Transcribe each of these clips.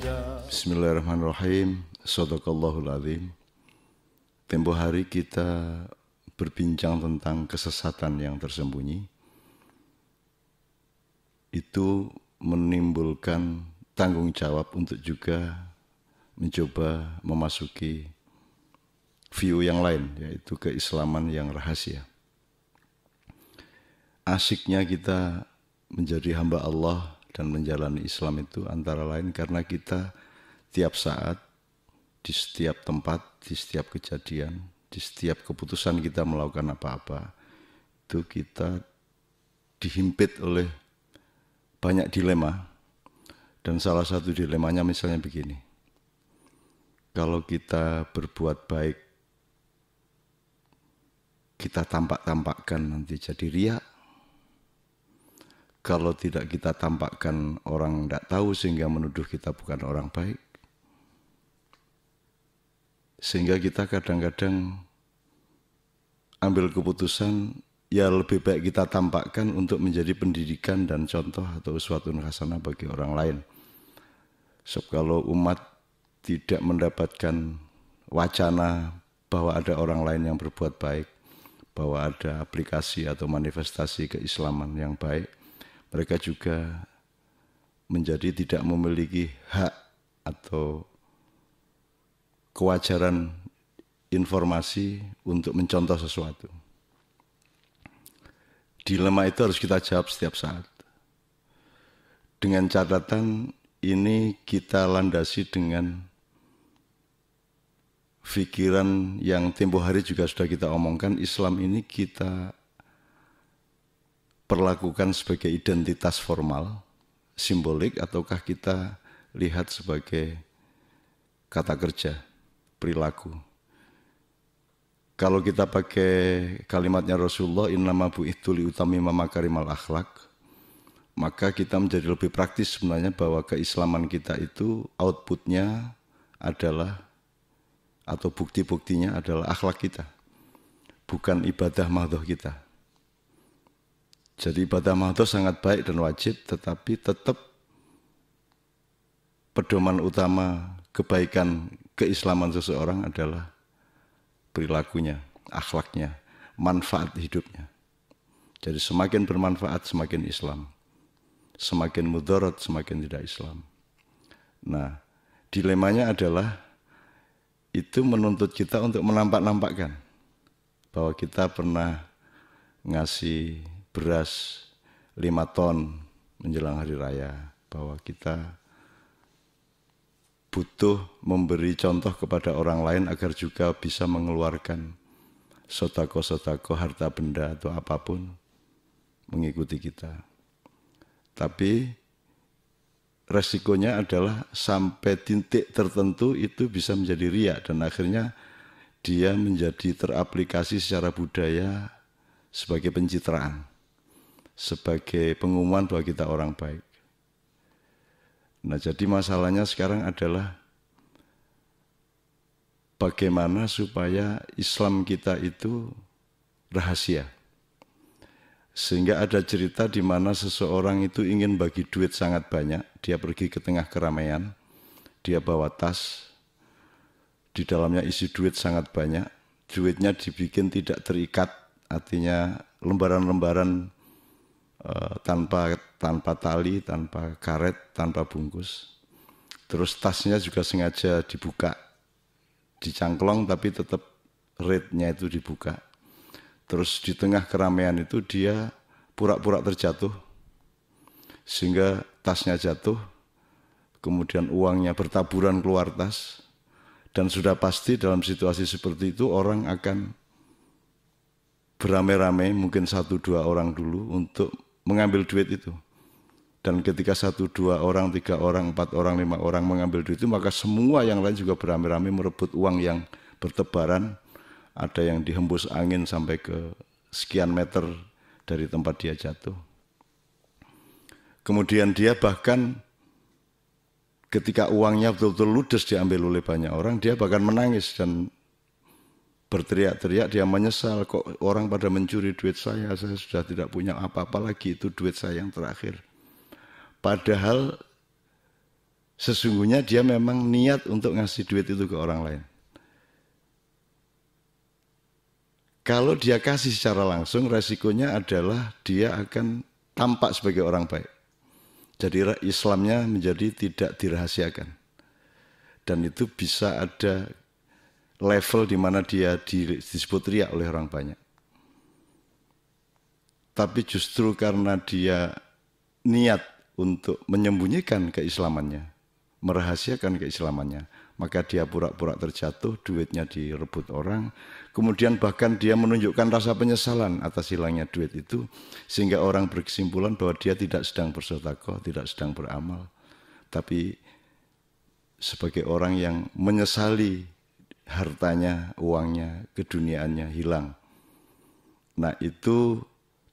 Bismillahirrahmanirrahim. Shadaqallahul adzim. Tempo hari kita berbincang tentang kesesatan yang tersembunyi. Itu menimbulkan tanggung jawab untuk juga mencoba memasuki view yang lain, yaitu keislaman yang rahasia. Asyiknya kita menjadi hamba Allah dan menjalani Islam itu antara lain karena kita tiap saat, di setiap tempat, di setiap kejadian, di setiap keputusan kita melakukan apa-apa, itu kita dihimpit oleh banyak dilema. Dan salah satu dilemanya misalnya begini, kalau kita berbuat baik, kita tampak-tampakkan nanti jadi riya. Kalau tidak kita tampakkan, orang tidak tahu sehingga menuduh kita bukan orang baik. Sehingga kita kadang-kadang ambil keputusan, ya lebih baik kita tampakkan untuk menjadi pendidikan dan contoh atau uswatun hasanah bagi orang lain. Sebab kalau umat tidak mendapatkan wacana bahwa ada orang lain yang berbuat baik, bahwa ada aplikasi atau manifestasi keislaman yang baik, mereka juga menjadi tidak memiliki hak atau kewajaran informasi untuk mencontoh sesuatu. Dilema itu harus kita jawab setiap saat. Dengan catatan ini kita landasi dengan pikiran yang tempo hari juga sudah kita omongkan, Islam ini kita perlakukan sebagai identitas formal, simbolik, ataukah kita lihat sebagai kata kerja, perilaku. Kalau kita pakai kalimatnya Rasulullah, innama bu'ithu liutammima makarimal akhlak, maka kita menjadi lebih praktis sebenarnya bahwa keislaman kita itu outputnya adalah, atau bukti-buktinya adalah akhlak kita, bukan ibadah mahdhah kita. Jadi ibadah mahdhah sangat baik dan wajib, tetapi tetap pedoman utama kebaikan keislaman seseorang adalah perilakunya, akhlaknya, manfaat hidupnya. Jadi semakin bermanfaat semakin Islam, semakin mudarat semakin tidak Islam. Nah, dilemanya adalah itu menuntut kita untuk menampak-nampakkan bahwa kita pernah ngasih beras 5 ton menjelang hari raya, bahwa kita butuh memberi contoh kepada orang lain agar juga bisa mengeluarkan sodako-sodako, harta benda atau apapun mengikuti kita. Tapi resikonya adalah sampai titik tertentu itu bisa menjadi riya dan akhirnya dia menjadi teraplikasi secara budaya sebagai pencitraan, sebagai pengumuman bahwa kita orang baik. Nah, jadi masalahnya sekarang adalah bagaimana supaya Islam kita itu rahasia. Sehingga ada cerita di mana seseorang itu ingin bagi duit sangat banyak, dia pergi ke tengah keramaian, dia bawa tas, di dalamnya isi duit sangat banyak, duitnya dibikin tidak terikat, artinya lembaran-lembaran tanpa tali, tanpa karet, tanpa bungkus. Terus tasnya juga sengaja dibuka, dicangklong tapi tetap rate-nya itu dibuka. Terus di tengah keramaian itu dia pura-pura terjatuh, sehingga tasnya jatuh, kemudian uangnya bertaburan keluar tas, dan sudah pasti dalam situasi seperti itu orang akan beramai-ramai, mungkin 1-2 orang dulu untuk mengambil duit itu. Dan ketika 1-2 orang, 3 orang, 4 orang, 5 orang mengambil duit itu, maka semua yang lain juga beramai-ramai merebut uang yang bertebaran. Ada yang dihembus angin sampai ke sekian meter dari tempat dia jatuh. Kemudian dia bahkan ketika uangnya betul-betul ludes diambil oleh banyak orang, dia bahkan menangis dan berteriak-teriak, dia menyesal, kok orang pada mencuri duit saya sudah tidak punya apa-apa lagi, itu duit saya yang terakhir. Padahal sesungguhnya dia memang niat untuk ngasih duit itu ke orang lain. Kalau dia kasih secara langsung, resikonya adalah dia akan tampak sebagai orang baik. Jadi Islamnya menjadi tidak dirahasiakan. Dan itu bisa ada level di mana dia disebut riya oleh orang banyak. Tapi justru karena dia niat untuk menyembunyikan keislamannya, merahasiakan keislamannya, maka dia pura-pura terjatuh, duitnya direbut orang, kemudian bahkan dia menunjukkan rasa penyesalan atas hilangnya duit itu, sehingga orang berkesimpulan bahwa dia tidak sedang bersedekah, tidak sedang beramal, tapi sebagai orang yang menyesali hartanya, uangnya, keduniaannya hilang. Nah itu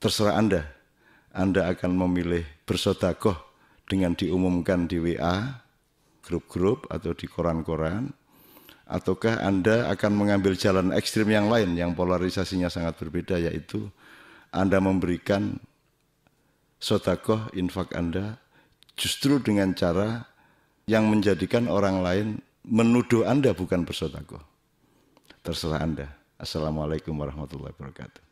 terserah Anda. Anda akan memilih bersedekah dengan diumumkan di WA, grup-grup atau di koran-koran, ataukah Anda akan mengambil jalan ekstrim yang lain yang polarisasinya sangat berbeda, yaitu Anda memberikan sedekah infak Anda justru dengan cara yang menjadikan orang lain menuduh Anda bukan bersedekah. Terserah Anda. Assalamualaikum warahmatullahi wabarakatuh.